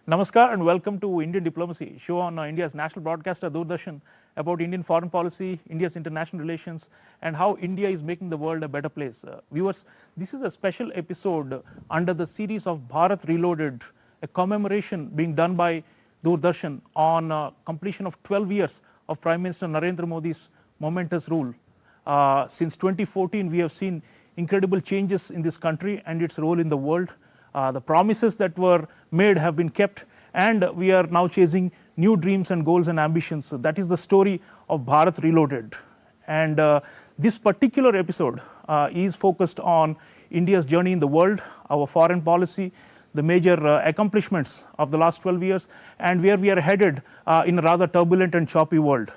Namaskar and welcome to Indian Diplomacy, show on India's national broadcaster Doordarshan about Indian foreign policy, India's international relations, and how India is making the world a better place. Viewers, this is a special episode under the series of Bharat Reloaded, a commemoration being done by Doordarshan on completion of 12 years of Prime Minister Narendra Modi's momentous rule. Since 2014, we have seen incredible changes in this country and its role in the world. The promises that were made have been kept, and we are now chasing new dreams and goals and ambitions. So that is the story of Bharat Reloaded. And this particular episode is focused on India's journey in the world, our foreign policy, the major accomplishments of the last 12 years, and where we are headed in a rather turbulent and choppy world.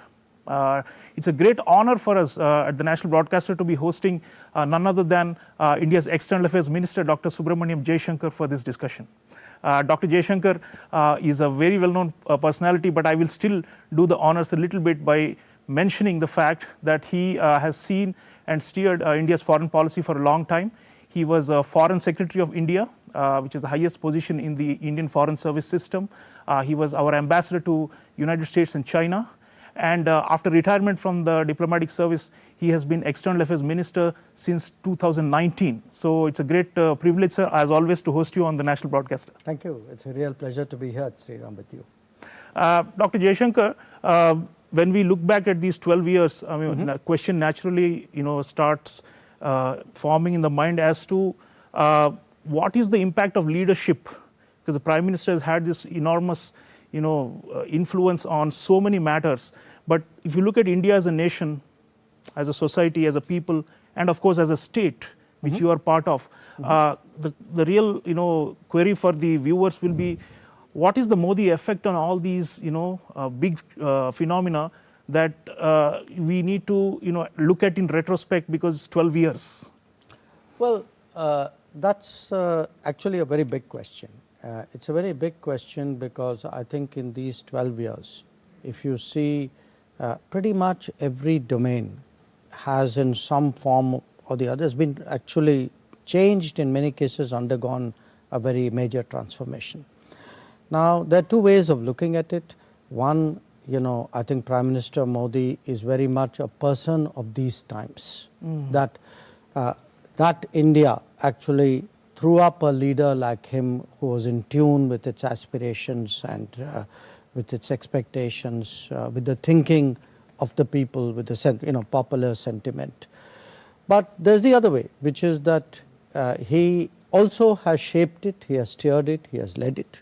It's a great honor for us at the National Broadcaster to be hosting none other than India's External Affairs Minister, Dr. Subramaniam Jaishankar, for this discussion. Dr. Jaishankar is a very well-known personality, but I will still do the honors a little bit by mentioning the fact that he has seen and steered India's foreign policy for a long time. He was a Foreign Secretary of India, which is the highest position in the Indian Foreign Service system. He was our ambassador to United States and China. And after retirement from the diplomatic service, he has been External Affairs Minister since 2019. So it's a great privilege, sir, as always, to host you on the National Broadcaster. Thank you. It's a real pleasure to be here, Sriram, with you. Dr. Jaishankar, when we look back at these 12 years, I mean, the question naturally, starts forming in the mind as to what is the impact of leadership, because the Prime Minister has had this enormous influence on so many matters. But if you look at India as a nation, as a society, as a people, and of course as a state, which you are part of, the real query for the viewers will be, what is the Modi effect on all these big phenomena that we need to look at in retrospect, because it's 12 years? Well, that's actually a very big question. It's a very big question because I think in these 12 years, if you see pretty much every domain has in some form or the other has been actually changed, in many cases undergone a very major transformation. Now, there are two ways of looking at it. One, I think Prime Minister Modi is very much a person of these times, that India actually threw up a leader like him who was in tune with its aspirations and with its expectations, with the thinking of the people, with the popular sentiment. But there's the other way, which is that he also has shaped it, he has steered it, he has led it.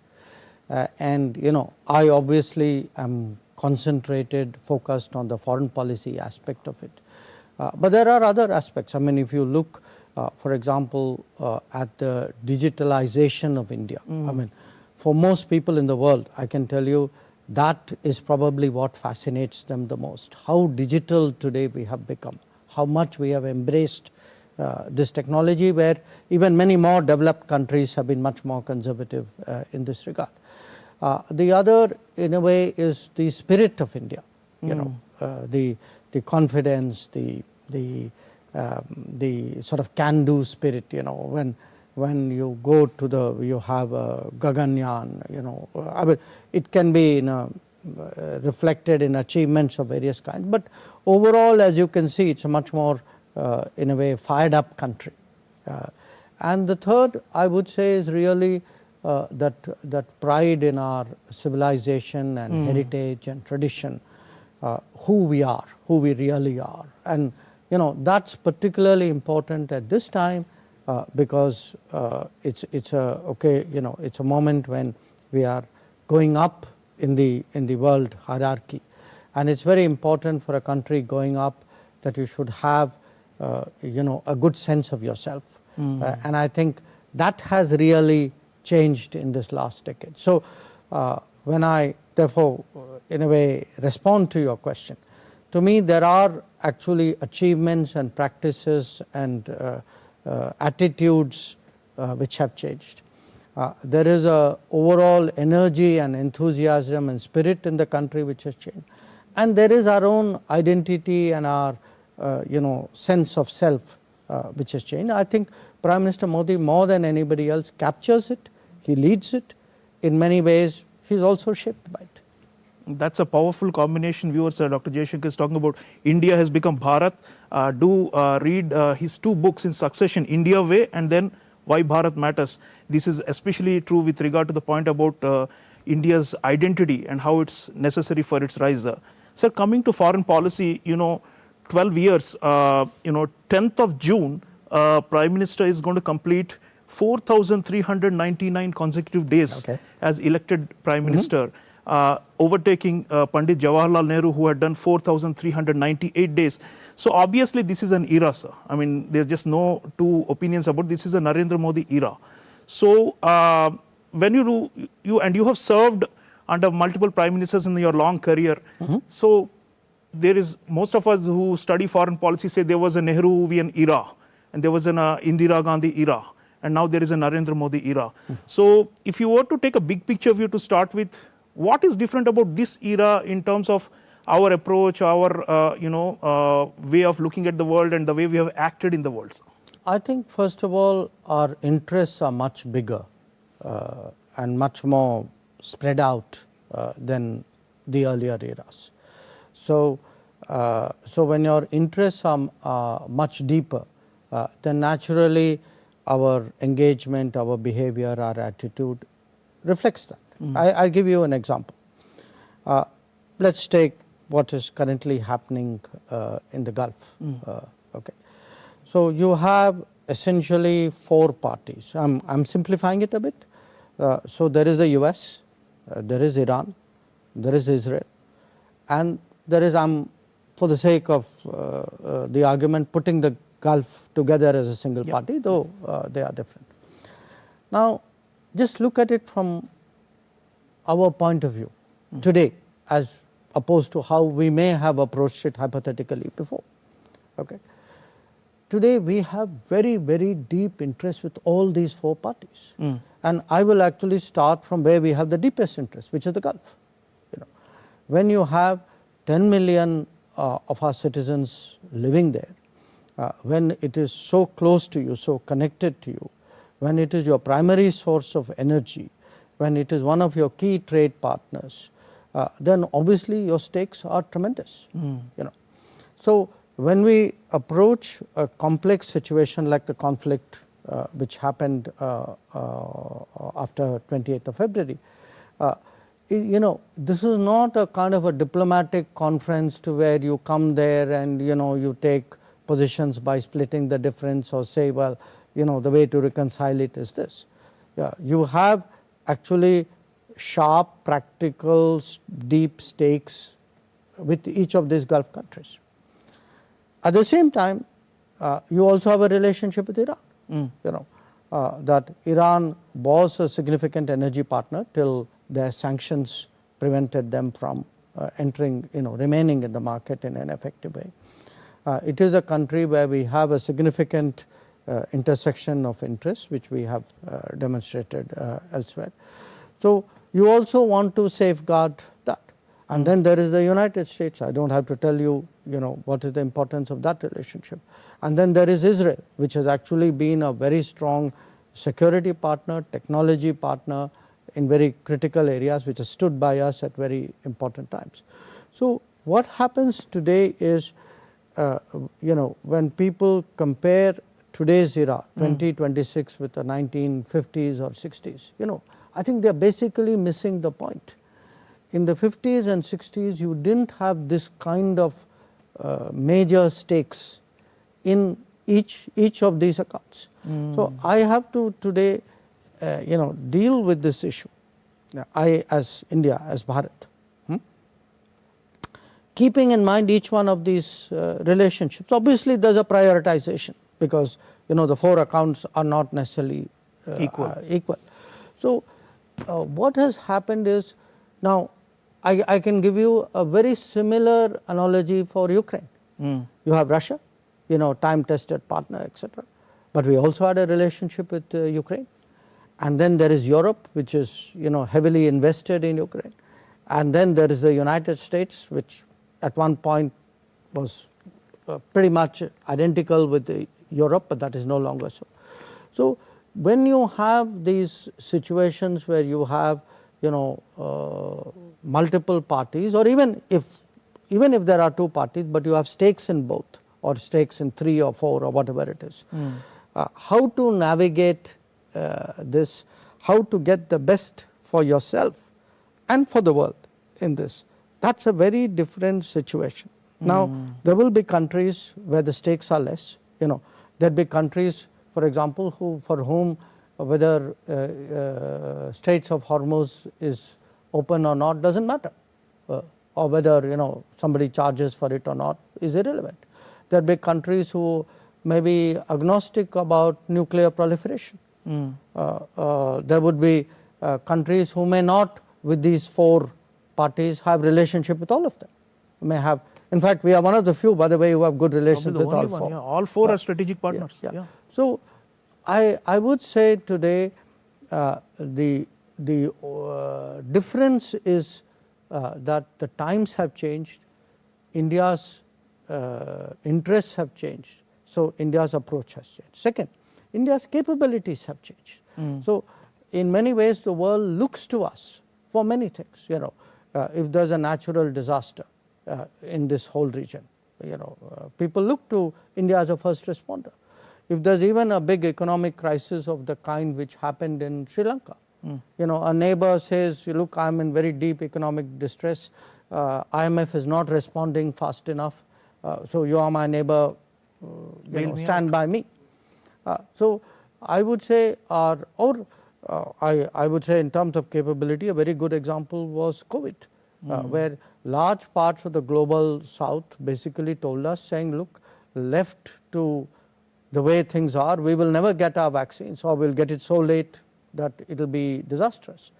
And I obviously am concentrated, focused on the foreign policy aspect of it. But there are other aspects. I mean, if you look for example, at the digitalization of India. I mean, for most people in the world, I can tell you that is probably what fascinates them the most. How digital today we have become, how much we have embraced this technology, where even many more developed countries have been much more conservative in this regard. The other, in a way, is the spirit of India. The confidence, the sort of can-do spirit, when you go to you have a Gaganyaan, I mean, it can be reflected in achievements of various kinds. But overall, as you can see, it's a much more, in a way, fired up country. And the third, I would say, is really that pride in our civilization and heritage and tradition, who we are, who we really are. And that's particularly important at this time because it's a moment when we are going up in the world hierarchy, and it's very important for a country going up that you should have a good sense of yourself, and I think that has really changed in this last decade. So when I therefore in a way respond to your question, to me, there are actually achievements and practices and attitudes which have changed. There is a overall energy and enthusiasm and spirit in the country which has changed. And there is our own identity and our sense of self which has changed. I think Prime Minister Modi, more than anybody else, captures it, he leads it in many ways he is also shaped by it. That's a powerful combination. Viewers, Dr. Jaishankar is talking about India has become Bharat. Do read his 2 books in succession, India Way and then Why Bharat Matters. This is especially true with regard to the point about India's identity and how it's necessary for its rise. Sir, coming to foreign policy, 12 years, 10th of June, Prime Minister is going to complete 4,399 consecutive days as elected Prime Minister. Overtaking Pandit Jawaharlal Nehru, who had done 4,398 days. So obviously this is an era, sir. I mean, there's just no 2 opinions about this. Is a Narendra Modi era. So when you have served under multiple prime ministers in your long career. So there is, most of us who study foreign policy say there was a Nehruvian era and there was an Indira Gandhi era and now there is a Narendra Modi era. So if you were to take a big picture view to start with, what is different about this era in terms of our approach, our way of looking at the world and the way we have acted in the world? I think first of all our interests are much bigger and much more spread out than the earlier eras. So when your interests are much deeper, then naturally our engagement, our behavior, our attitude reflects that. I'll give you an example. Let's take what is currently happening in the Gulf. Okay. So you have essentially 4 parties. I'm simplifying it a bit. So there is the US, there is Iran, there is Israel, and there is, for the sake of the argument, putting the Gulf together as a single party, though they are different. Now just look at it from our point of view today as opposed to how we may have approached it hypothetically before. Okay. Today we have very, very deep interest with all these 4 parties. And I will actually start from where we have the deepest interest, which is the Gulf. When you have 10 million of our citizens living there, when it is so close to you, so connected to you, when it is your primary source of energy, when it is one of your key trade partners, then obviously your stakes are tremendous. So when we approach a complex situation like the conflict which happened after 28th of February, this is not a kind of a diplomatic conference to where you come there and you take positions by splitting the difference or say, well, the way to reconcile it is this. You have actually sharp, practical, deep stakes with each of these Gulf countries. At the same time, you also have a relationship with Iran. That Iran was a significant energy partner till their sanctions prevented them from remaining in the market in an effective way. It is a country where we have a significant intersection of interests which we have demonstrated elsewhere. So you also want to safeguard that. And then there is the United States. I don't have to tell you, what is the importance of that relationship. And then there is Israel, which has actually been a very strong security partner, technology partner in very critical areas, which has stood by us at very important times. So what happens today is, when people compare today's era, 2026, with the 1950s or 60s, I think they are basically missing the point. In the 50s and 60s, you didn't have this kind of major stakes in each of these accounts. So I have to today, deal with this issue. I, as India, as Bharat, keeping in mind each one of these relationships. Obviously, there is a prioritization because the 4 accounts are not necessarily equal. So what has happened is, now I can give you a very similar analogy for Ukraine. You have Russia, time tested partner, etc. But we also had a relationship with Ukraine. And then there is Europe, which is heavily invested in Ukraine. And then there is the United States, which at one point was pretty much identical with Europe, but that is no longer so. So when you have these situations where you have multiple parties, or even if there are two parties, but you have stakes in both, or stakes in 3 or 4 or whatever it is, how to navigate this, how to get the best for yourself and for the world in this, that is a very different situation. Now, there will be countries where the stakes are less, there will be countries, for example, for whom whether Straits of Hormuz is open or not does not matter, or whether somebody charges for it or not is irrelevant. There will be countries who may be agnostic about nuclear proliferation. There would be countries who may not, with these 4 parties, have relationship with all of them. May have, in fact, we are one of the few, by the way, who have good relations with all 4. Yeah. All 4 are strategic partners. Yeah. So, I would say today the difference is that the times have changed, India's interests have changed, so India's approach has changed. Second, India's capabilities have changed. So, in many ways the world looks to us for many things, if there is a natural disaster in this whole region, people look to India as a first responder. If there is even a big economic crisis of the kind which happened in Sri Lanka, a neighbor says, look, I am in very deep economic distress, IMF is not responding fast enough, so you are my neighbor, stand by me. So, I would say I would say in terms of capability, a very good example was COVID, where large parts of the global south basically told us, saying, look, left to the way things are, we will never get our vaccines, or we will get it so late that it will be disastrous.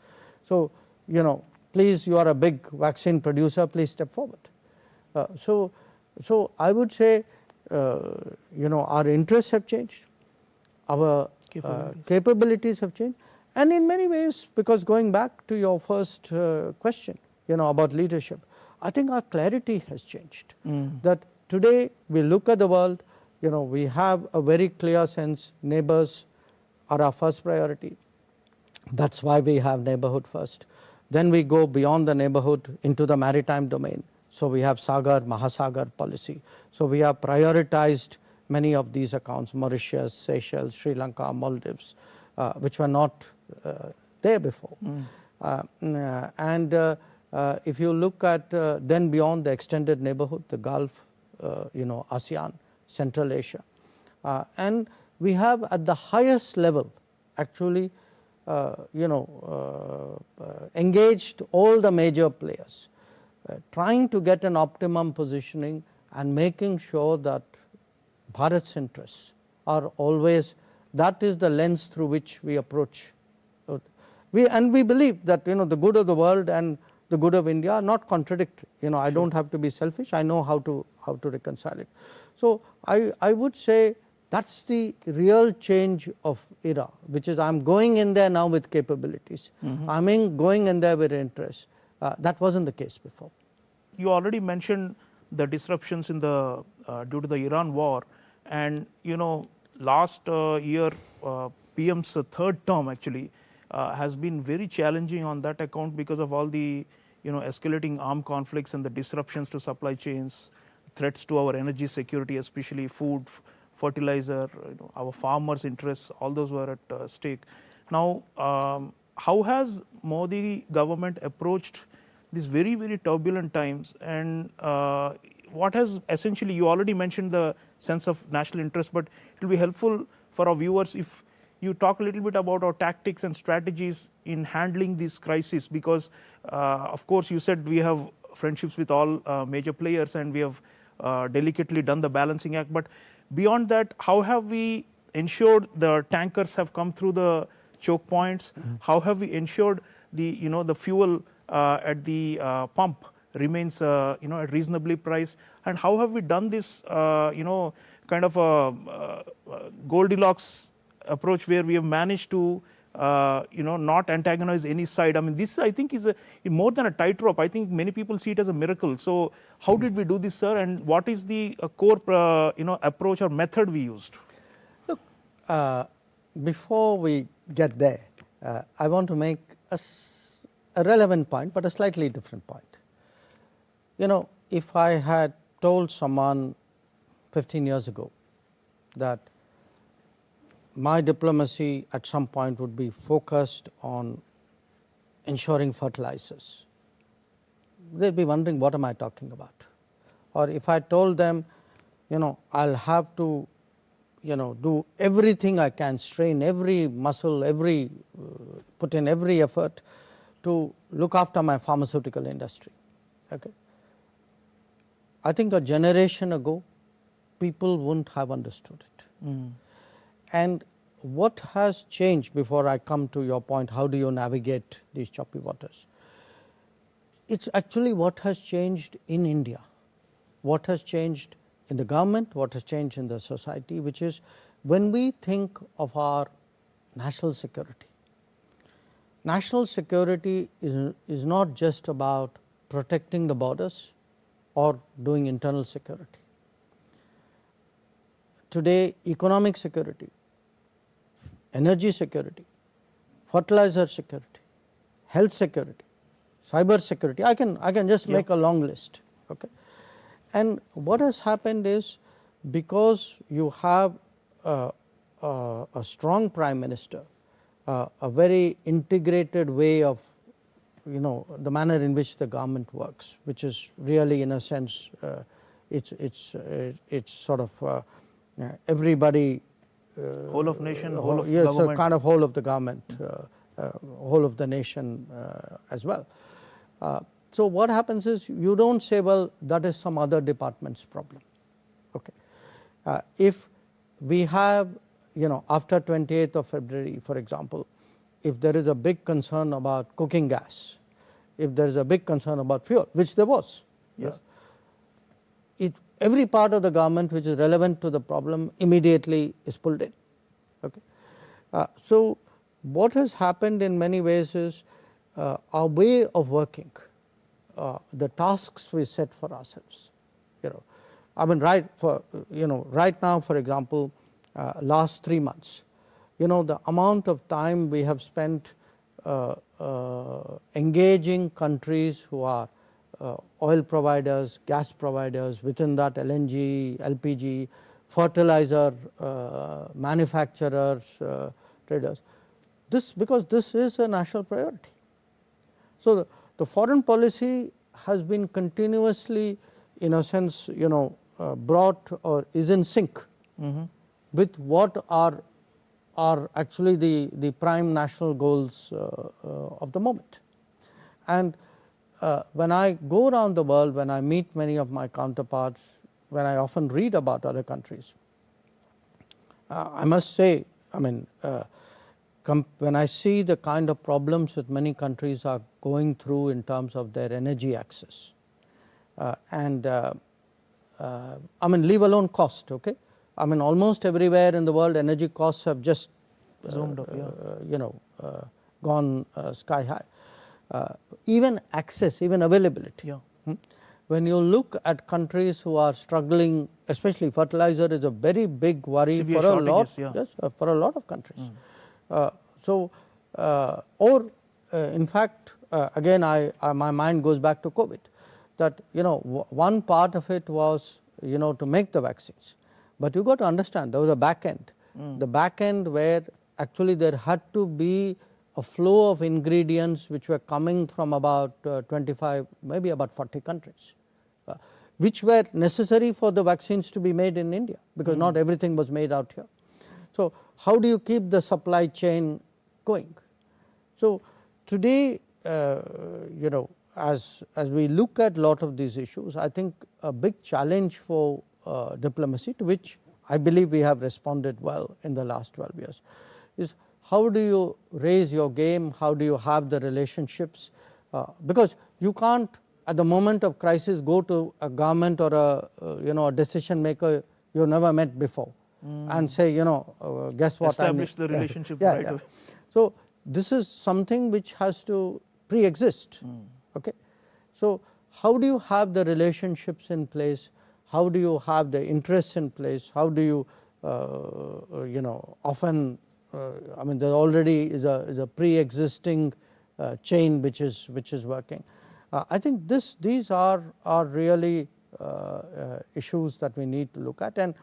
So, please, you are a big vaccine producer, please step forward. So I would say, our interests have changed, our capabilities have changed, and in many ways, because going back to your first question, about leadership, I think our clarity has changed. That today we look at the world, we have a very clear sense, neighbors are our first priority. That is why we have neighborhood first. Then we go beyond the neighborhood into the maritime domain. So, we have Sagar, Mahasagar policy. So, we have prioritized many of these accounts, Mauritius, Seychelles, Sri Lanka, Maldives, which were not there before. If you look at then beyond the extended neighborhood, the Gulf, ASEAN, Central Asia, and we have at the highest level actually engaged all the major players, trying to get an optimum positioning and making sure that Bharat's interests are always, that is the lens through which we approach. We believe that the good of the world and the good of India are not contradictory. I do not have to be selfish, I know how to reconcile it. So, I would say that is the real change of era, which is I am going in there now with capabilities, I am going in there with interest. That was not the case before. You already mentioned the disruptions in the due to the Iran war, and last year PM's third term actually has been very challenging on that account because of all the escalating armed conflicts and the disruptions to supply chains, threats to our energy security, especially food, fertilizer, our farmers' interests, all those were at stake. Now, how has Modi government approached these very, very turbulent times, and what has essentially, you already mentioned the sense of national interest, but it will be helpful for our viewers if you talk a little bit about our tactics and strategies in handling these crises, because of course you said we have friendships with all major players and we have delicately done the balancing act, but beyond that, how have we ensured the tankers have come through the choke points? How have we ensured the the fuel at the pump remains at reasonably priced, and how have we done this kind of a Goldilocks approach where we have managed to not antagonize any side? I mean, this I think is more than a tightrope. I think many people see it as a miracle. So how did we do this, sir, and what is the core approach or method we used? Look, before we get there, I want to make a relevant point, but a slightly different point. You know, if I had told someone 15 years ago that my diplomacy at some point would be focused on ensuring fertilizers, they'd be wondering, what am I talking about? Or if I told them, you know, I'll have to, you know, do everything I can, strain every muscle, put in every effort to look after my pharmaceutical industry. Okay. I think a generation ago, people wouldn't have understood it. And what has changed, before I come to your point, how do you navigate these choppy waters? It's actually what has changed in India, what has changed in the government, what has changed in the society, which is when we think of our national security. National security is not just about protecting the borders or doing internal security. Today, economic security, energy security, fertilizer security, health security, cyber security, I can just make a long list. Okay. And what has happened is, because you have a strong prime minister, a very integrated way of, you know, the manner in which the government works, which is really, in a sense, it's sort of everybody, whole of nation, whole of yes, government. so kind of whole of the government, whole of the nation as well. So what happens is, you don't say, well, that is some other department's problem. Okay. If we have, you know, after 28th of February, for example, if there is a big concern about cooking gas, if there is a big concern about fuel, which there was, yes, every part of the government which is relevant to the problem immediately is pulled in. Okay. So what has happened in many ways is, our way of working, the tasks we set for ourselves, you know, I mean, right now, for example, last 3 months, you know, the amount of time we have spent engaging countries who are oil providers, gas providers, within that LNG, LPG, fertilizer manufacturers, traders, because this is a national priority. So the foreign policy has been continuously, in a sense, you know, brought or is in sync with what are actually the prime national goals of the moment. And when I go around the world, when I meet many of my counterparts, when I often read about other countries, I must say, I mean, when I see the kind of problems that many countries are going through in terms of their energy access, and I mean, leave alone cost. Okay, I mean, almost everywhere in the world, energy costs have just zoomed up, you know, gone sky high. Even access, even availability. When you look at countries who are struggling, especially fertilizer is a very big worry severe for a lot, shortages, yes, for a lot of countries. Or in fact, again, my mind goes back to COVID, that, you know, one part of it was, you know, to make the vaccines, but you got to understand there was a back end, the back end where actually there had to be a flow of ingredients which were coming from about 25, maybe about 40 countries, which were necessary for the vaccines to be made in India, because not everything was made out here. So how do you keep the supply chain going? So today, you know, as we look at a lot of these issues, I think a big challenge for diplomacy, to which I believe we have responded well in the last 12 years, is how do you raise your game, how do you have the relationships, because you can't at the moment of crisis go to a government or a you know, a decision maker you have never met before and say, you know, guess what, establish the relationship yeah, right yeah. away. So this is something which has to pre-exist. Okay. So how do you have the relationships in place, how do you have the interests in place, how do you you know, often I mean there already is a pre-existing chain which is working. I think these are really issues that we need to look at, and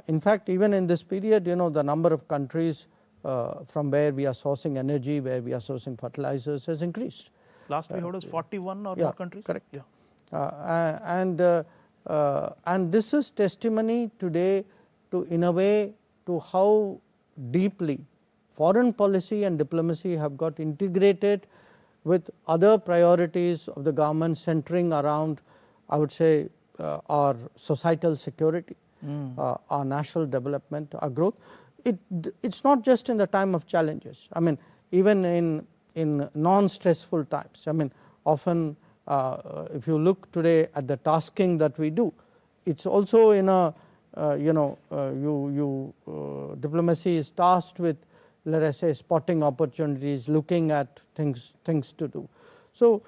in fact even in this period the number of countries from where we are sourcing energy, where we are sourcing fertilizers has increased. Last we heard was 41 or Yeah, more countries. correct. Yeah. And this is testimony today to, in a way, to how deeply foreign policy and diplomacy have got integrated with other priorities of the government centering around, I would say, our societal security, our national development, our growth. It's not just in the time of challenges. I mean even in non-stressful times. I mean often if you look today at the tasking that we do, it's also in a diplomacy is tasked with, let us say, spotting opportunities, looking at things to do. So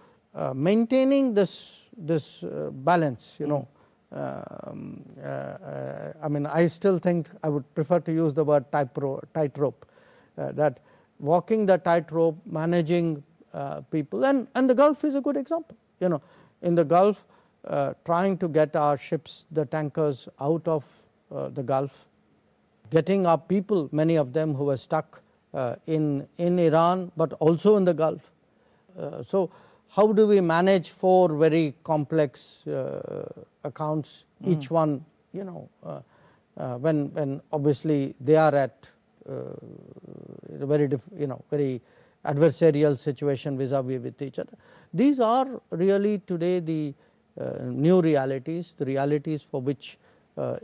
maintaining this balance, I mean I still think I would prefer to use the word tightrope, that walking the tightrope, managing people, and the Gulf is a good example. In the Gulf, trying to get our ships, the tankers, out of the Gulf, getting our people, many of them who were stuck in Iran but also in the Gulf. So how do we manage 4 very complex accounts, each one when obviously they are at a very very adversarial situation vis-a-vis with each other. These are really today the new realities, the realities for which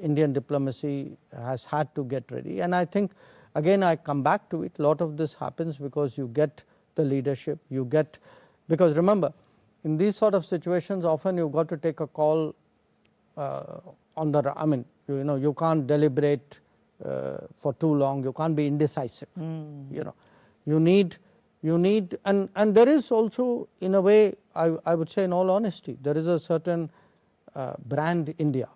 Indian diplomacy has had to get ready. And I think again I come back to it, a lot of this happens because you get the leadership, you get, because remember in these sort of situations often you have got to take a call on the, I mean you can't deliberate for too long, you can't be indecisive. You need and there is also, in a way, I would say in all honesty, there is a certain brand India,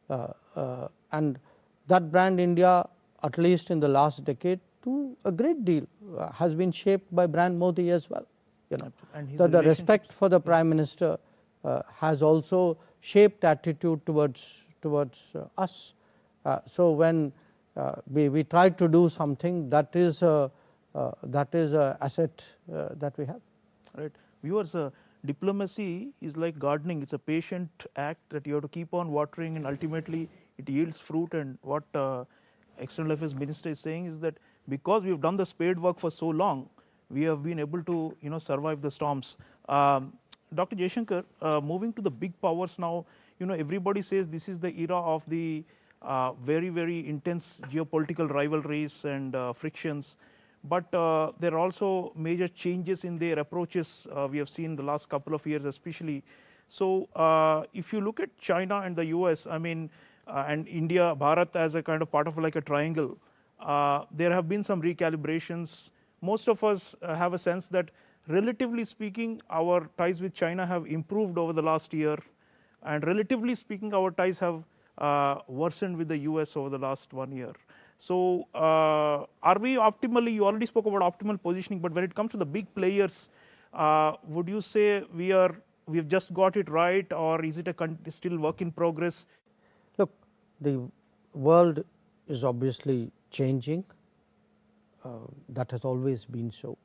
and that brand India, at least in the last decade, to a great deal has been shaped by brand Modi as well. The respect for the Prime Minister has also shaped attitude towards us. So when we try to do something, that is a asset that we have. Right. Viewers, diplomacy is like gardening. It's a patient act that you have to keep on watering, and ultimately it yields fruit. And what External Affairs Minister is saying is that because we have done the spade work for so long, we have been able to survive the storms. Dr. Jaishankar, moving to the big powers now, everybody says this is the era of the very, very intense geopolitical rivalries and frictions. But there are also major changes in their approaches we have seen the last couple of years especially. So if you look at China and the US, I mean, and India, Bharat as a kind of part of like a triangle, there have been some recalibrations. Most of us have a sense that relatively speaking, our ties with China have improved over the last year, and relatively speaking, our ties have worsened with the US over the last 1 year. So are we optimally, you already spoke about optimal positioning, but when it comes to the big players, would you say we've just got it right, or is it still work in progress? Look, the world is obviously changing. That has always been so.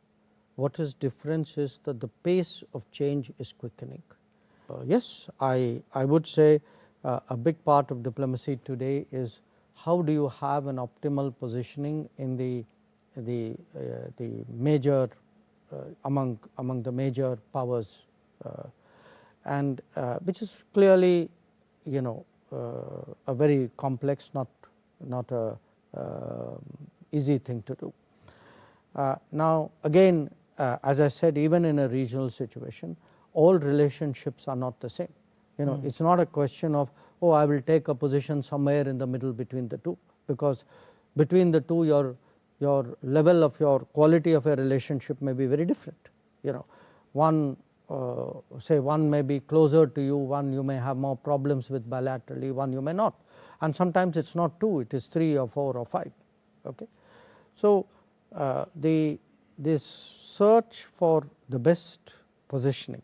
What is different is that the pace of change is quickening. Yes, I would say a big part of diplomacy today is how do you have an optimal positioning in the major among the major powers, and which is clearly a very complex, not a easy thing to do. Now again, as I said, even in a regional situation, all relationships are not the same. It's not a question of, oh, I will take a position somewhere in the middle between the two, because between the two your level of your quality of a relationship may be very different. One say one may be closer to you, one you may have more problems with bilaterally, one you may not, and sometimes it's not 2, it is 3 or 4 or 5. Okay. So, this search for the best positioning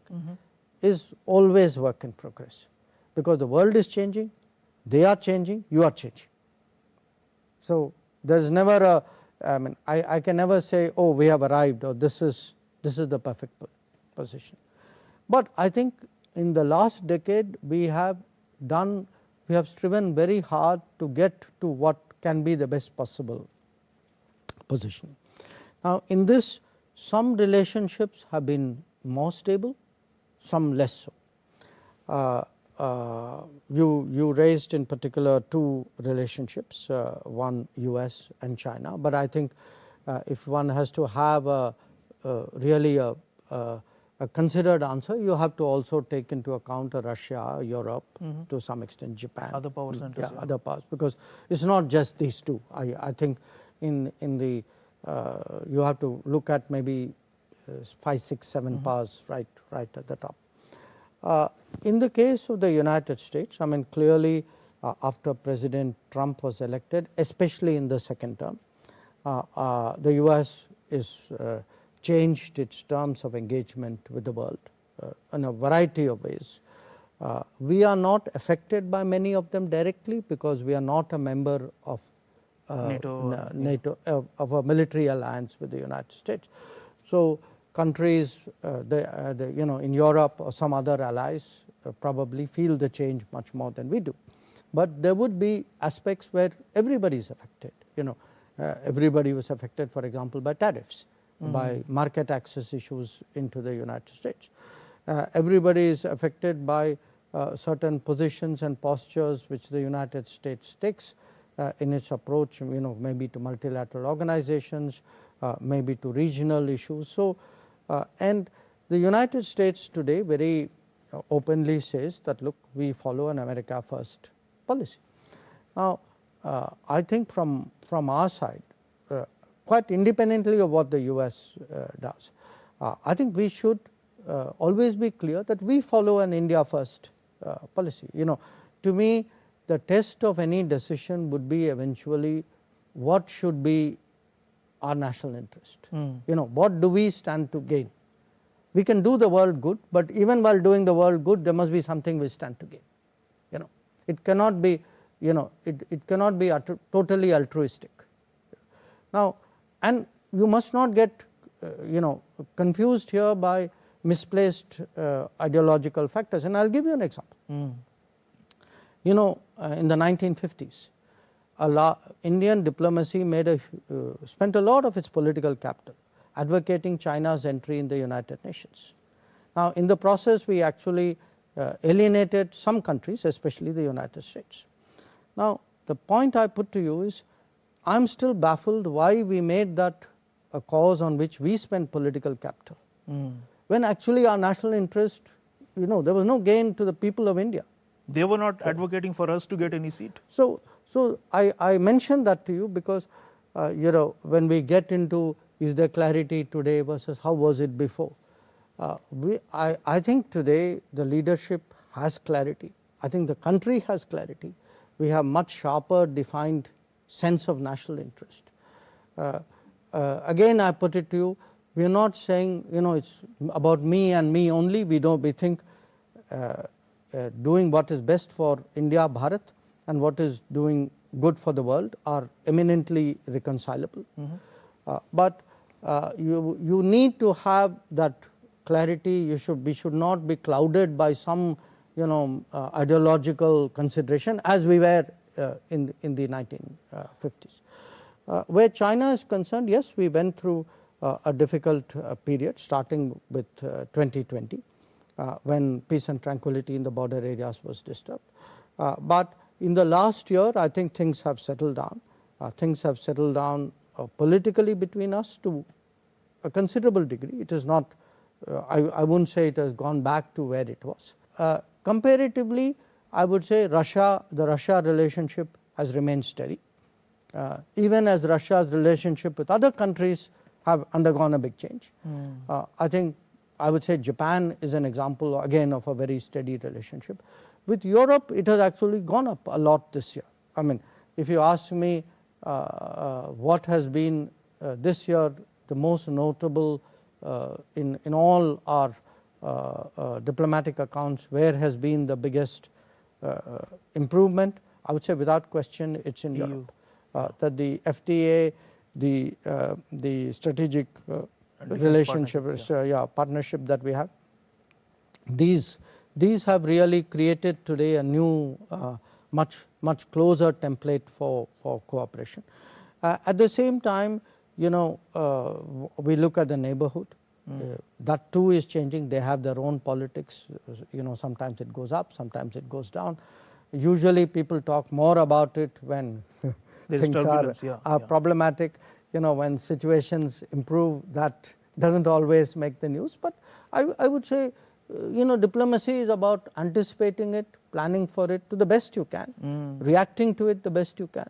is always work in progress, because the world is changing, they are changing, you are changing. So, there is never a, I mean, I can never say, oh, we have arrived, or this is the perfect position. But I think in the last decade we have striven very hard to get to what can be the best possible positioning. Now, in this, some relationships have been more stable, some less so. You raised in particular two relationships, one US and China, but I think if one has to have really a considered answer, you have to also take into account Russia, Europe, to some extent Japan, other power centers, yeah, other powers, because it is not just these two. I think in the you have to look at maybe 5, 6, 7 powers right at the top. In the case of the United States, I mean, clearly after President Trump was elected, especially in the second term, the US is changed its terms of engagement with the world in a variety of ways. We are not affected by many of them directly, because we are not a member of NATO, of a military alliance with the United States. So, countries in Europe or some other allies probably feel the change much more than we do. But there would be aspects where everybody is affected. Everybody was affected, for example, by tariffs, by market access issues into the United States. Everybody is affected by certain positions and postures which the United States takes in its approach, maybe to multilateral organizations, maybe to regional issues. So, and the United States today very openly says that, look, we follow an America first policy. Now, I think from our side, quite independently of what the US does, I think we should always be clear that we follow an India first policy. To me, the test of any decision would be eventually what should be our national interest. What do we stand to gain? We can do the world good, but even while doing the world good, there must be something we stand to gain. It cannot be, it cannot be totally altruistic. Now, and you must not get confused here by misplaced ideological factors, and I will give you an example. In the 1950s, Indian diplomacy spent a lot of its political capital advocating China's entry in the United Nations. Now, in the process we actually alienated some countries, especially the United States. Now, the point I put to you is, I am still baffled why we made that a cause on which we spent political capital, when actually our national interest, there was no gain to the people of India. They were not advocating for us to get any seat. So I mentioned that to you because when we get into is there clarity today versus how was it before, I think today the leadership has clarity. I think the country has clarity. We have much sharper defined sense of national interest. Again I put it to you, we are not saying it's about me and me only. We think doing what is best for India, Bharat, and what is doing good for the world are eminently reconcilable. But you need to have that clarity. We should not be clouded by some ideological consideration, as we were in the 1950s. Where China is concerned, yes, we went through a difficult period starting with 2020 when peace and tranquility in the border areas was disturbed. But in the last year, I think things have settled down. Things have settled down politically between us to a considerable degree. It is not, I wouldn't say it has gone back to where it was. Comparatively, I would say the Russia relationship has remained steady, even as Russia's relationship with other countries have undergone a big change. I think I would say Japan is an example again of a very steady relationship. With Europe, it has actually gone up a lot this year. I mean, if you ask me what has been this year the most notable in all our diplomatic accounts, where has been the biggest improvement? I would say without question it is in EU. Europe. That the FTA, the strategic relationship, partnership that we have, these have really created today a new much closer template for cooperation. At the same time, we look at the neighborhood. That too is changing. They have their own politics. Sometimes it goes up, sometimes it goes down. Usually people talk more about it when things are problematic. When situations improve, that doesn't always make the news. But I would say, diplomacy is about anticipating it, planning for it to the best you can, reacting to it the best you can.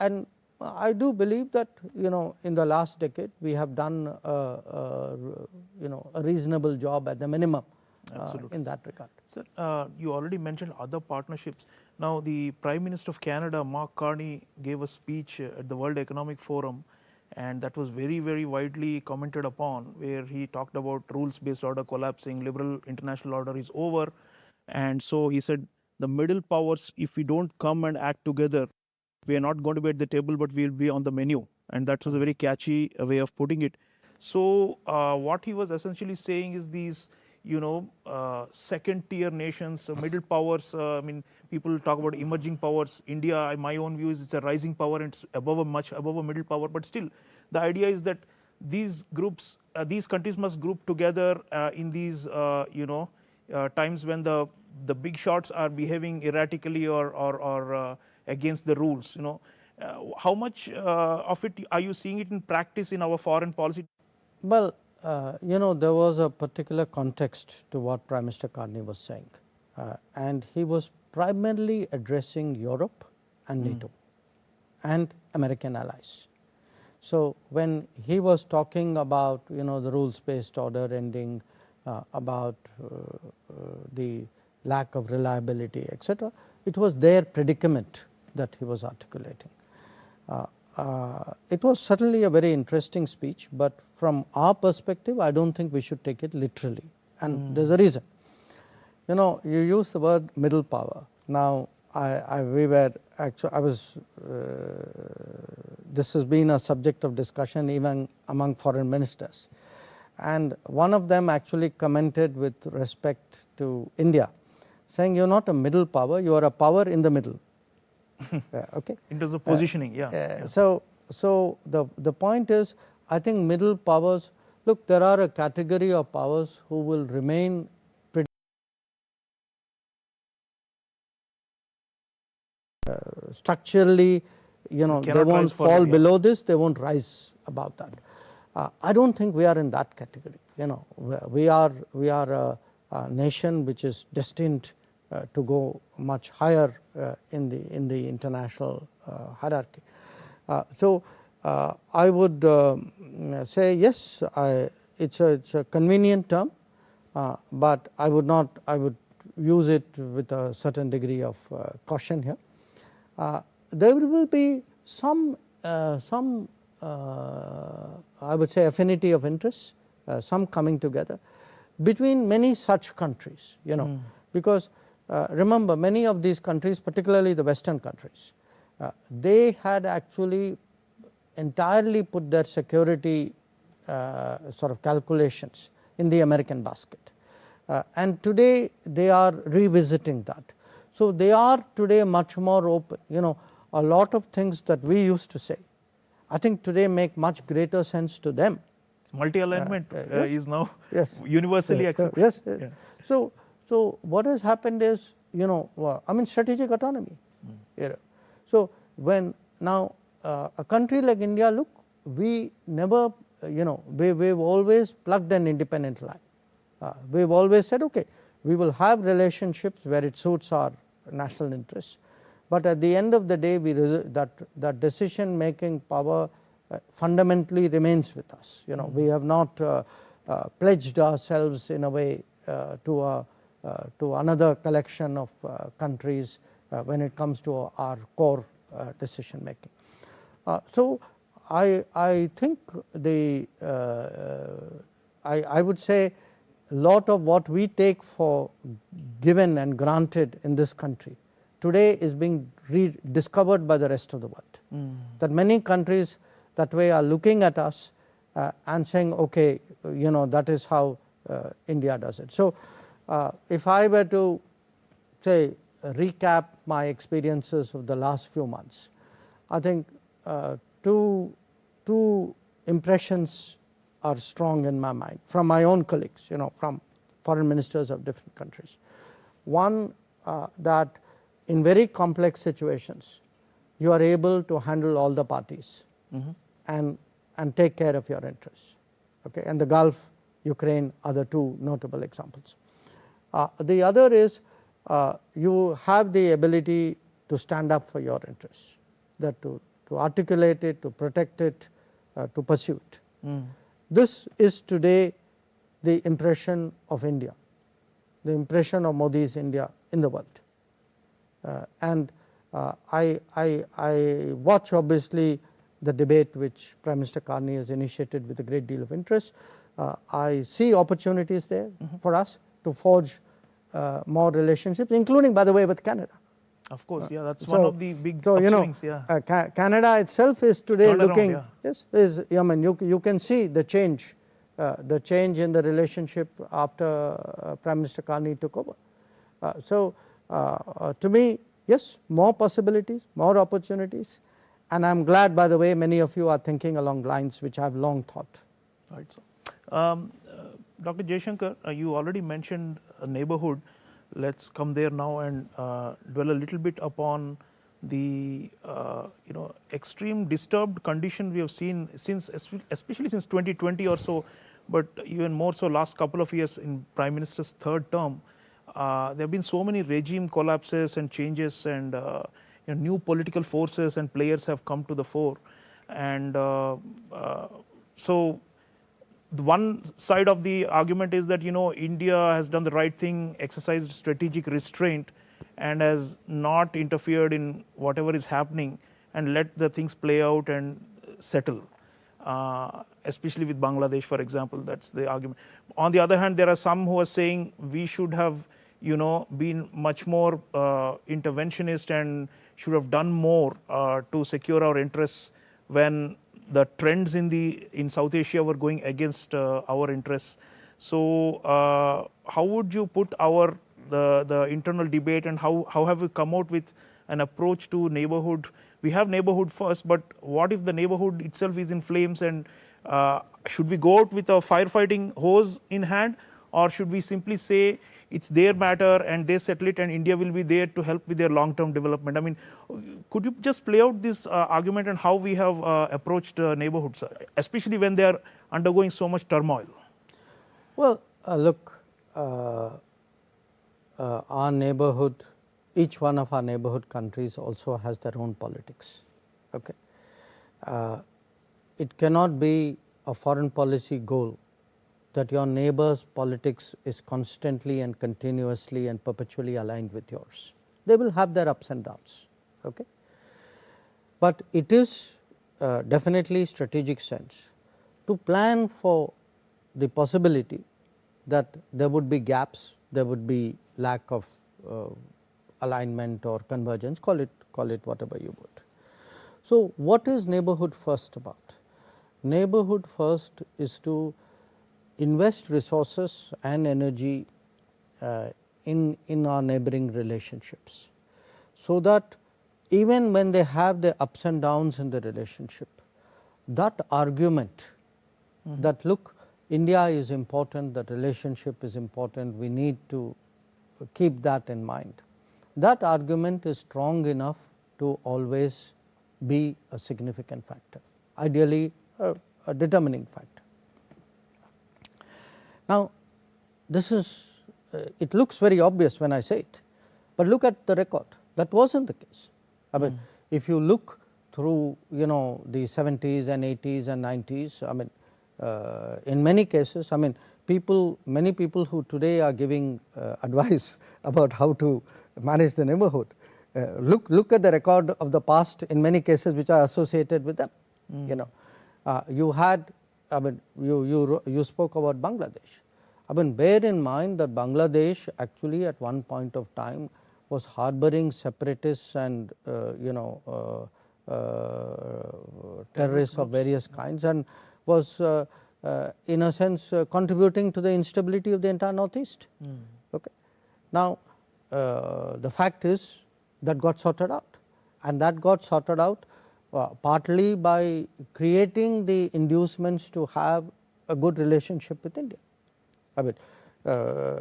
And I do believe that in the last decade we have done a reasonable job at the minimum in that regard. Sir, you already mentioned other partnerships. Now the Prime Minister of Canada, Mark Carney, gave a speech at the World Economic Forum, and that was very, very widely commented upon, where he talked about rules-based order collapsing, liberal international order is over, and so he said the middle powers, if we don't come and act together, we are not going to be at the table, but we will be on the menu. And that was a very catchy way of putting it. So what he was essentially saying is these second tier nations, middle powers, I mean, people talk about emerging powers. India, in my own view, is it's a rising power and it's much above a middle power. But still, the idea is that these groups, these countries must group together in these times when the big shots are behaving erratically or against the rules. How much of it are you seeing it in practice in our foreign policy? Well, there was a particular context to what Prime Minister Carney was saying, and he was primarily addressing Europe and NATO and American allies. So when he was talking about the rules-based order ending, about the lack of reliability, etc., it was their predicament that he was articulating. It was certainly a very interesting speech, but from our perspective, I don't think we should take it literally, and there's a reason. You use the word middle power. Now, this has been a subject of discussion even among foreign ministers, and one of them actually commented with respect to India, saying you're not a middle power, you are a power in the middle. Okay. In terms of positioning, So the point is, I think middle powers, look, there are a category of powers who will remain pretty structurally, they won't fall below this, they won't rise above that. I don't think we are in that category. We are a nation which is destined to go much higher in the international hierarchy. So I would say yes, it's a convenient term, but I would use it with a certain degree of caution here. There will be some I would say affinity of interests, some coming together between many such countries, because remember, many of these countries, particularly the Western countries, they had actually entirely put their security sort of calculations in the American basket, and today they are revisiting that. So they are today much more open. A lot of things that we used to say, I think today make much greater sense to them. Multi-alignment is now universally accepted. Yes. So what has happened is, strategic autonomy. So when now a country like India, look, we never, we've always plugged an independent line. We've always said, okay, we will have relationships where it suits our national interests, but at the end of the day, that decision making power fundamentally remains with us. We have not pledged ourselves in a way to another collection of countries when it comes to our core decision making. So I think I would say a lot of what we take for given and granted in this country today is being rediscovered by the rest of the world. That many countries that way are looking at us and saying, okay, that is how India does it. So if I were to say recap my experiences of the last few months, I think two impressions are strong in my mind from my own colleagues, from foreign ministers of different countries. One, that in very complex situations you are able to handle all the parties and take care of your interests. Okay, and the Gulf, Ukraine are the two notable examples. The other is you have the ability to stand up for your interests, that to articulate it, to protect it, to pursue it. This is today the impression of India, the impression of Modi's India in the world. And I watch obviously the debate which Prime Minister Carney has initiated with a great deal of interest. I see opportunities there for us to forge more relationships, including, by the way, with Canada. Of course, yeah, that's one of the big upswings. Canada itself is today Turned looking. around, Yes, you can see the change in the relationship after Prime Minister Carney took over. To me, yes, more possibilities, more opportunities, and I am glad, by the way, many of you are thinking along lines which I have long thought. Right. So, Dr. Jaishankar, you already mentioned a neighborhood. Let's come there now and dwell a little bit upon the extreme disturbed condition we have seen since, especially since 2020 or so, but even more so last couple of years in Prime Minister's third term. There have been so many regime collapses and changes, and new political forces and players have come to the fore, and so the one side of the argument is that India has done the right thing, exercised strategic restraint, and has not interfered in whatever is happening and let the things play out and settle, especially with Bangladesh, for example. That's the argument. On the other hand, there are some who are saying we should have been much more interventionist and should have done more to secure our interests when the trends in South Asia were going against our interests. So how would you put the internal debate, and how have we come out with an approach to neighborhood? We have neighborhood first, but what if the neighborhood itself is in flames, and should we go out with a firefighting hose in hand, or should we simply say it's their matter and they settle it and India will be there to help with their long-term development? I mean, could you just play out this argument and how we have approached neighborhoods, especially when they are undergoing so much turmoil? Well, look, our neighborhood, each one of our neighborhood countries also has their own politics. Okay, it cannot be a foreign policy goal that your neighbor's politics is constantly and continuously and perpetually aligned with yours. They will have their ups and downs. Okay, but it is definitely strategic sense to plan for the possibility that there would be gaps, there would be lack of alignment or convergence, call it whatever you would. So, what is neighborhood first about? Neighborhood first is to invest resources and energy in our neighboring relationships, so that even when they have the ups and downs in the relationship, that argument that look, India is important, that relationship is important, we need to keep that in mind, that argument is strong enough to always be a significant factor, ideally a determining factor. Now, this is it looks very obvious when I say it, but look at the record, that was not the case. I mean, if you look through the 70s and 80s and 90s, I mean, in many cases, I mean, many people who today are giving advice about how to manage the neighborhood, look at the record of the past in many cases which are associated with them. You had, I mean, you spoke about Bangladesh. I mean, bear in mind that Bangladesh actually at one point of time was harboring separatists and terrorists of various kinds, and was in a sense contributing to the instability of the entire northeast. Okay. Now, the fact is that got sorted out, and that got sorted out partly by creating the inducements to have a good relationship with India. I mean,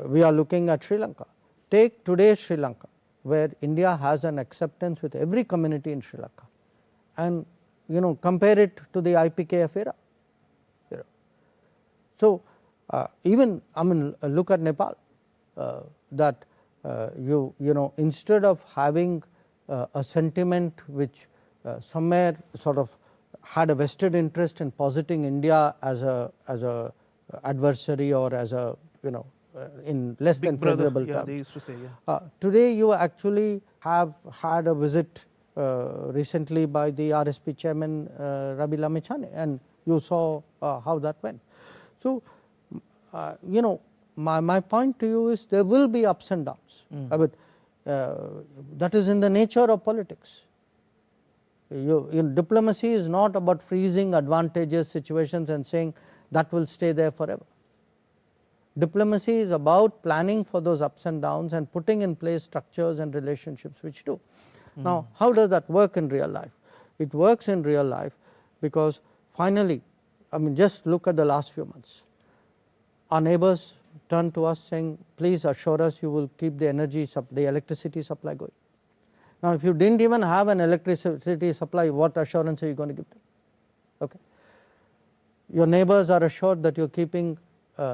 we are looking at Sri Lanka. Take today's Sri Lanka, where India has an acceptance with every community in Sri Lanka, and compare it to the IPKF era. So, even I mean, look at Nepal, that instead of having a sentiment which somewhere sort of had a vested interest in positing India as a adversary or as a in less Big than brother, favorable yeah, terms. they used to say, Today you actually have had a visit recently by the RSP chairman Rabi Lamichhane, and you saw how that went. So, my point to you is there will be ups and downs, but that is in the nature of politics. Diplomacy is not about freezing advantageous situations and saying that will stay there forever. Diplomacy is about planning for those ups and downs and putting in place structures and relationships which do. Now, how does that work in real life? It works in real life because finally, I mean, just look at the last few months. Our neighbors turned to us saying, please assure us you will keep the electricity supply going. Now, if you did not even have an electricity supply, what assurance are you going to give them? Okay. Your neighbors are assured that you are keeping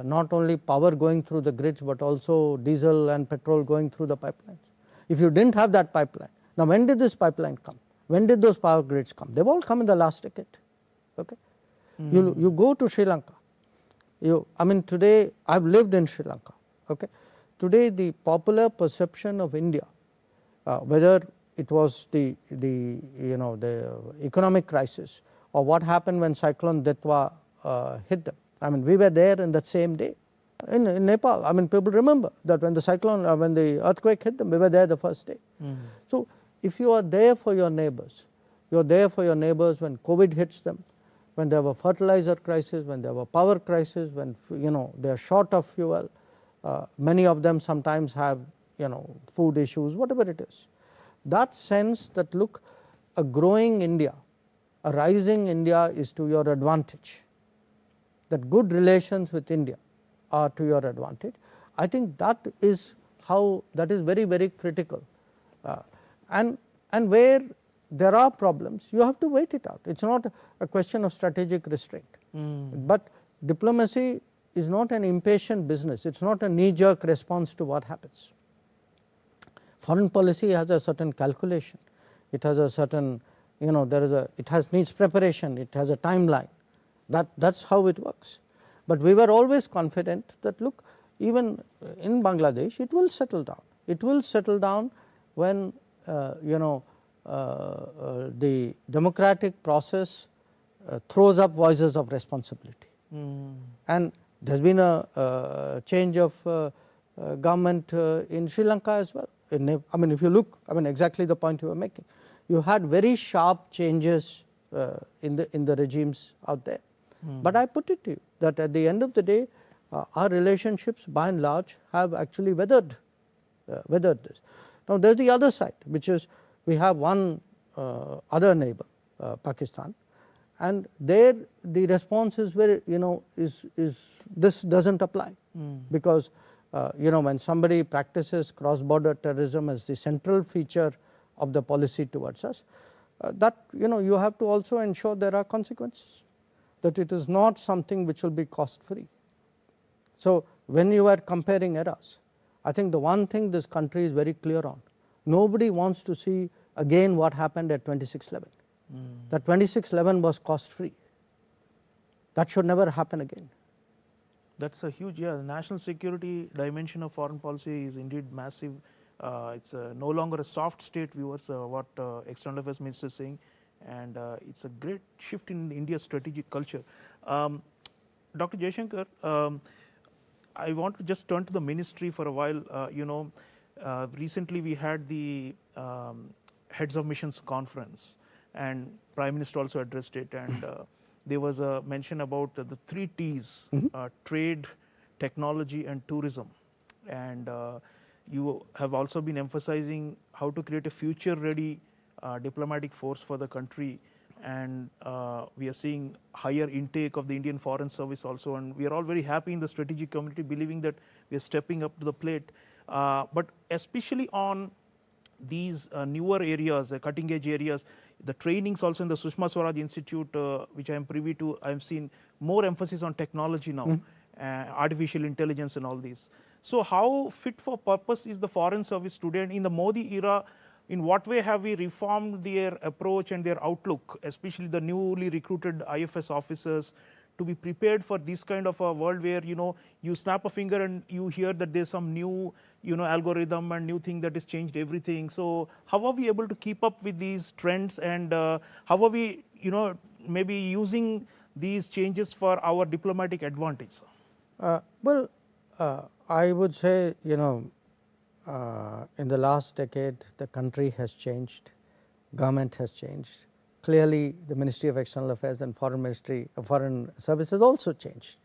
not only power going through the grids, but also diesel and petrol going through the pipelines. If you did not have that pipeline, now when did this pipeline come? When did those power grids come? They have all come in the last decade. Okay. You go to Sri Lanka. I mean, today I have lived in Sri Lanka. Okay. Today the popular perception of India, whether it was the economic crisis or what happened when cyclone Detwa hit them. I mean, we were there in that same day in Nepal. I mean, people remember that when the cyclone, when the earthquake hit them, we were there the first day. So, if you are there for your neighbors, you are there for your neighbors when COVID hits them, when they have a fertilizer crisis, when they have a power crisis, when they are short of fuel, many of them sometimes have food issues, whatever it is. That sense that look, a growing India, a rising India is to your advantage, that good relations with India are to your advantage. I think that is how, that is very, very critical, and where there are problems, you have to wait it out. It is not a question of strategic restraint, but diplomacy is not an impatient business, it is not a knee jerk response to what happens. Foreign policy has a certain calculation, it has a certain, it needs preparation, it has a timeline, that is how it works. But we were always confident that look, even in Bangladesh it will settle down. It will settle down when the democratic process throws up voices of responsibility. And there has been a change of government in Sri Lanka as well. I mean, if you look, I mean, exactly the point you were making, you had very sharp changes in the regimes out there. But I put it to you that at the end of the day, our relationships by and large have actually weathered this. Now, there is the other side, which is we have one other neighbor, Pakistan, and there the response is very, this does not apply, because when somebody practices cross border terrorism as the central feature of the policy towards us, that you have to also ensure there are consequences, that it is not something which will be cost free. So, when you are comparing eras, I think the one thing this country is very clear on, nobody wants to see again what happened at 26/11. That 26/11 was cost free, that should never happen again. That is a huge, the national security dimension of foreign policy is indeed massive. It is no longer a soft state, viewers, what External Affairs Minister is saying. and it's a great shift in India's strategic culture. Dr. Jaishankar, I want to just turn to the ministry for a while. Recently we had the heads of missions conference, and Prime Minister also addressed it, and there was a mention about the 3 T's: trade, technology, and tourism. And you have also been emphasizing how to create a future-ready diplomatic force for the country, and we are seeing higher intake of the Indian Foreign Service also, and we are all very happy in the strategic community, believing that we are stepping up to the plate. But especially on these newer areas, cutting edge areas, the trainings also in the Sushma Swaraj Institute, which I am privy to, I have seen more emphasis on technology now, artificial intelligence and all these. So how fit for purpose is the Foreign Service today, and in the Modi era, in what way have we reformed their approach and their outlook, especially the newly recruited IFS officers, to be prepared for this kind of a world where, you snap a finger and you hear that there's some new, algorithm and new thing that has changed everything. So how are we able to keep up with these trends, and how are we, maybe using these changes for our diplomatic advantage? Well, I would say, in the last decade, the country has changed, government has changed. Clearly, the Ministry of External Affairs and Foreign Service has also changed,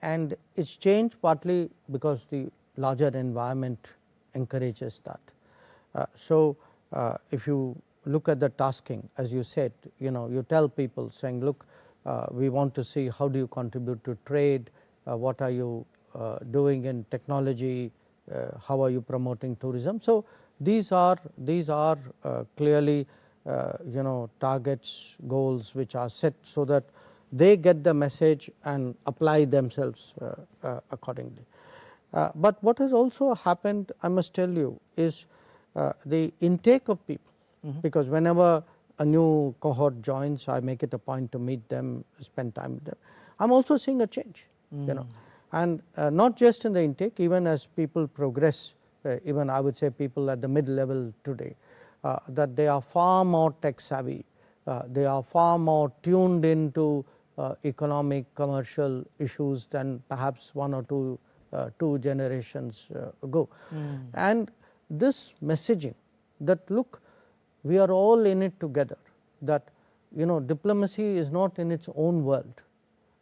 and it's changed partly because the larger environment encourages that. So, if you look at the tasking, as you said, you tell people saying, look, we want to see how do you contribute to trade, what are you doing in technology, how are you promoting tourism. So, these are clearly targets, goals which are set so that they get the message and apply themselves accordingly. But what has also happened, I must tell you, is the intake of people, because whenever a new cohort joins, I make it a point to meet them, spend time with them. I am also seeing a change, and not just in the intake, even as people progress, even I would say people at the mid level today, that they are far more tech savvy, they are far more tuned into economic, commercial issues than perhaps 1 or 2 generations ago. And this messaging that, look, we are all in it together, that diplomacy is not in its own world,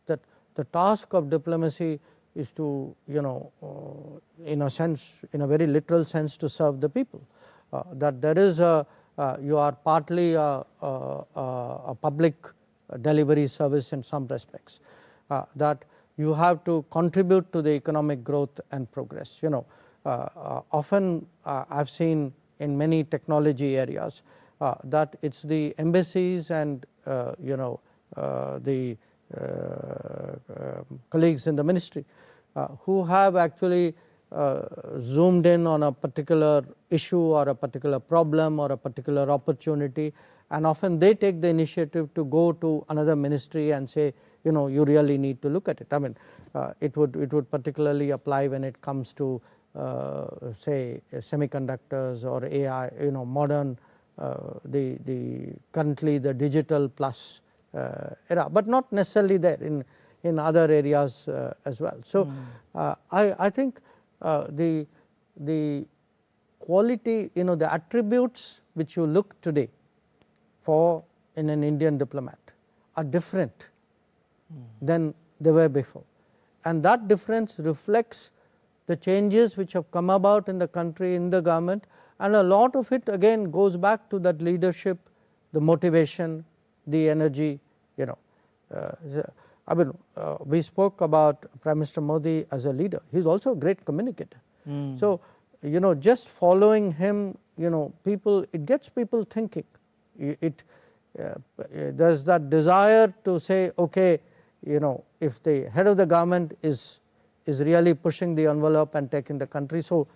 that the task of diplomacy is to, in a sense, in a very literal sense, to serve the people. That there is you are partly a public delivery service in some respects, that you have to contribute to the economic growth and progress. Often I have seen in many technology areas that it is the embassies and the colleagues in the ministry who have actually zoomed in on a particular issue or a particular problem or a particular opportunity, and often they take the initiative to go to another ministry and say, you really need to look at it. I mean, it would particularly apply when it comes to say semiconductors or AI, modern the currently the digital plus era, but not necessarily there in other areas as well. So I think the quality, the attributes which you look today for in an Indian diplomat are different than they were before, and that difference reflects the changes which have come about in the country, in the government, and a lot of it again goes back to that leadership, the motivation, the energy. I mean, we spoke about Prime Minister Modi as a leader. He is also a great communicator. So, just following him, it gets people thinking. There is that desire to say, okay, if the head of the government is really pushing the envelope and taking the country, so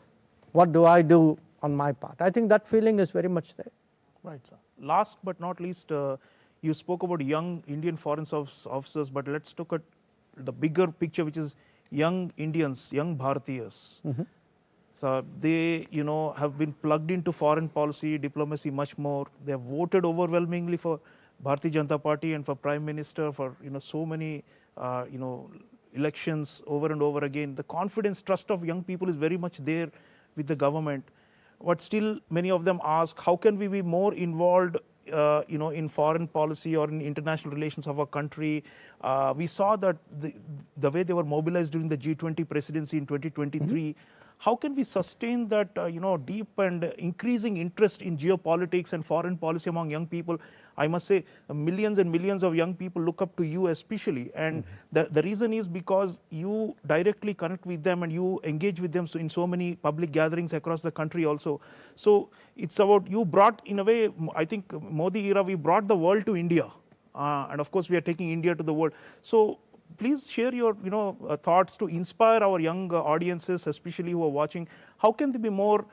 what do I do on my part? I think that feeling is very much there. Right, sir. Last but not least, you spoke about young Indian foreign service officers, but let's look at the bigger picture, which is young Indians, young Bharatiyas. So they, have been plugged into foreign policy, diplomacy much more. They have voted overwhelmingly for Bharatiya Janata Party and for Prime Minister for, so many, elections over and over again. The confidence, trust of young people is very much there with the government. But still, many of them ask, how can we be more involved, in foreign policy or in international relations of our country? We saw that the way they were mobilized during the G20 presidency in 2023. How can we sustain that, deep and increasing interest in geopolitics and foreign policy among young people? I must say, millions and millions of young people look up to you especially, and the reason is because you directly connect with them and you engage with them in so many public gatherings across the country also. So it's about, you brought, in a way, I think Modi era, we brought the world to India, and of course we are taking India to the world. So please share your thoughts to inspire our young audiences, especially who are watching. How can they be more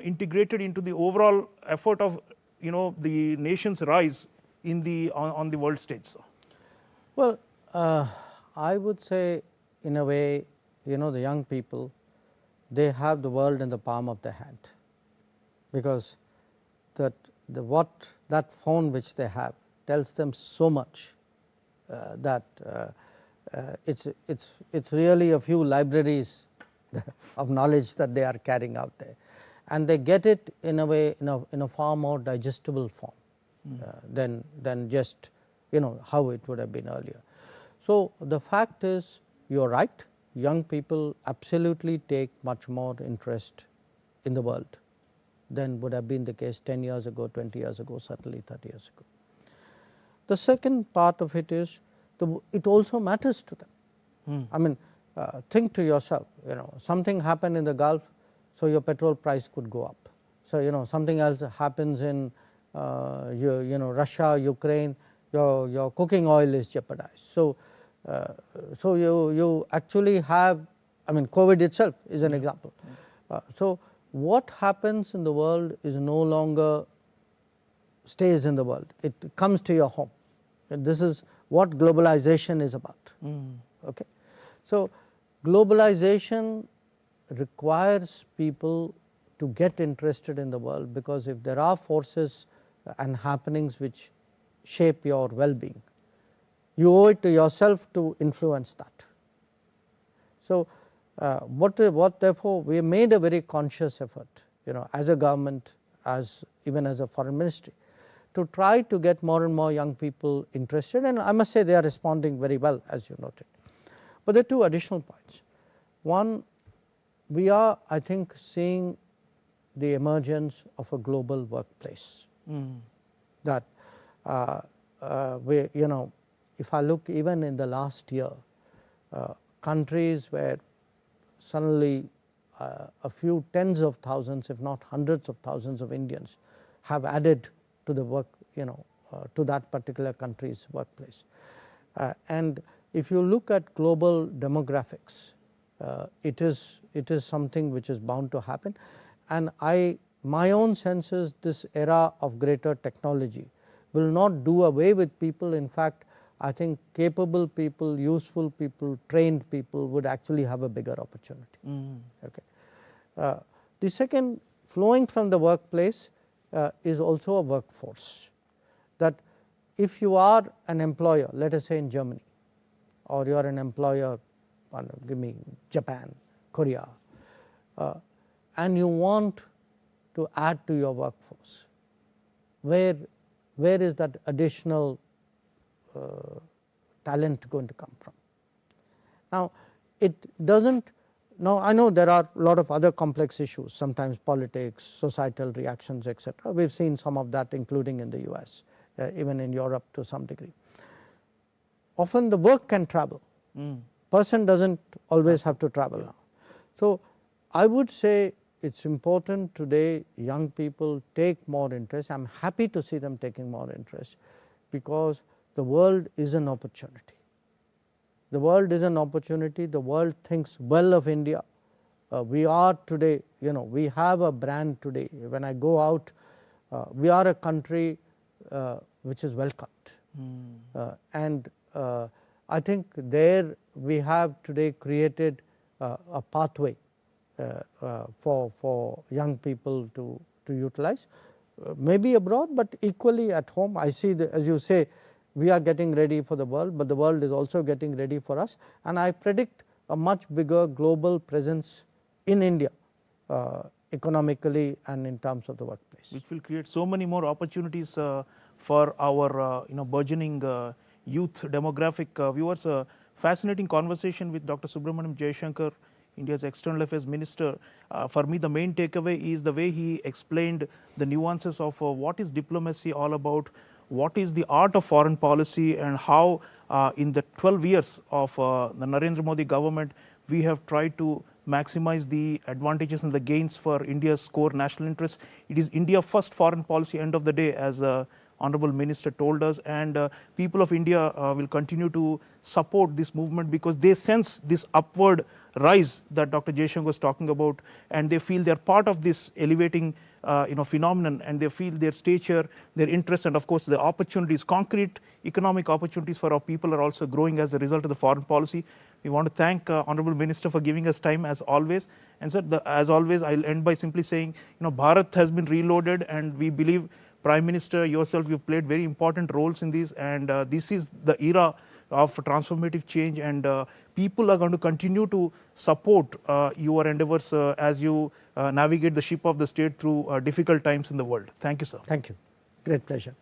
integrated into the overall effort of the nation's rise in the on the world stage? Well, I would say, in a way, the young people, they have the world in the palm of their hand, because that phone which they have tells them so much that it's really a few libraries of knowledge that they are carrying out there, and they get it in a way, in a far more digestible form than just how it would have been earlier. So the fact is, you are right, young people absolutely take much more interest in the world than would have been the case 10 years ago, 20 years ago, certainly 30 years ago. The second part of it is, it also matters to them. I mean, think to yourself, something happened in the Gulf, so your petrol price could go up. So something else happens in Russia, Ukraine, your cooking oil is jeopardized. So you actually have, I mean, COVID itself is an example. So what happens in the world is no longer stays in the world, it comes to your home. And this is what globalization is about. Okay. So globalization requires people to get interested in the world, because if there are forces and happenings which shape your well-being, you owe it to yourself to influence that. So what therefore we made a very conscious effort, as a government, even as a foreign ministry, to try to get more and more young people interested, and I must say they are responding very well, as you noted. But there are two additional points. One, we are, I think, seeing the emergence of a global workplace. That if I look even in the last year, countries where suddenly a few tens of thousands, if not hundreds of thousands of Indians have added to the work, to that particular country's workplace. And if you look at global demographics, it is something which is bound to happen, and my own sense is this era of greater technology will not do away with people. In fact, I think capable people, useful people, trained people would actually have a bigger opportunity. Okay. The second, flowing from the workplace, is also a workforce. That if you are an employer, let us say in Germany, or you are an employer, give me Japan, Korea, and you want to add to your workforce, where is that additional talent going to come from? Now, it doesn't. Now, I know there are a lot of other complex issues, sometimes politics, societal reactions, etc. We have seen some of that, including in the US, even in Europe to some degree. Often the work can travel, person does not always have to travel now. So I would say it is important today young people take more interest. I am happy to see them taking more interest, because the world is an opportunity. The world is an opportunity, the world thinks well of India. We are today, we have a brand today. When I go out, we are a country which is welcomed. And I think there we have today created a pathway for young people to utilize, maybe abroad, but equally at home. I see as you say, we are getting ready for the world, but the world is also getting ready for us, and I predict a much bigger global presence in India economically and in terms of the workplace. Which will create so many more opportunities for our burgeoning youth demographic viewers. Fascinating conversation with Dr. Subramaniam Jaishankar, India's External Affairs Minister. For me, the main takeaway is the way he explained the nuances of what is diplomacy all about, what is the art of foreign policy, and how in the 12 years of the Narendra Modi government, we have tried to maximize the advantages and the gains for India's core national interests. It is India first foreign policy end of the day, as Honorable Minister told us, and people of India will continue to support this movement because they sense this upward rise that Dr. Jaishankar was talking about, and they feel they are part of this elevating phenomenon, and they feel their stature, their interest, and of course the opportunities, concrete economic opportunities for our people are also growing as a result of the foreign policy. We want to thank Honorable Minister for giving us time as always. And sir, as always, I'll end by simply saying, Bharat has been reloaded, and we believe Prime Minister, yourself, you've played very important roles in this, and this is the era of transformative change, and people are going to continue to support your endeavors as you navigate the ship of the state through difficult times in the world. Thank you, sir. Thank you. Great pleasure.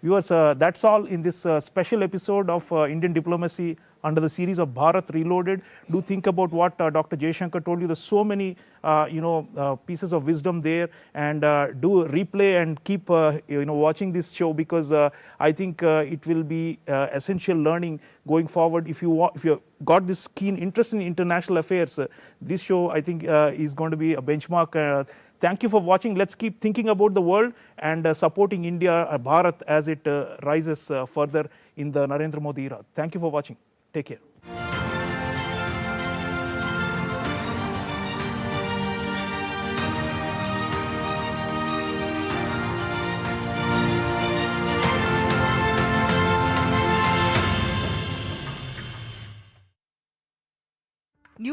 Viewers, that's all in this special episode of Indian Diplomacy under the series of Bharat Reloaded. Do think about what Dr. Jaishankar told you. There's so many pieces of wisdom there, and do replay and keep watching this show, because I think it will be essential learning going forward. If you got this keen interest in international affairs, this show I think is going to be a benchmark. Thank you for watching. Let's keep thinking about the world and supporting India, Bharat, as it rises further in the Narendra Modi era. Thank you for watching. Take care.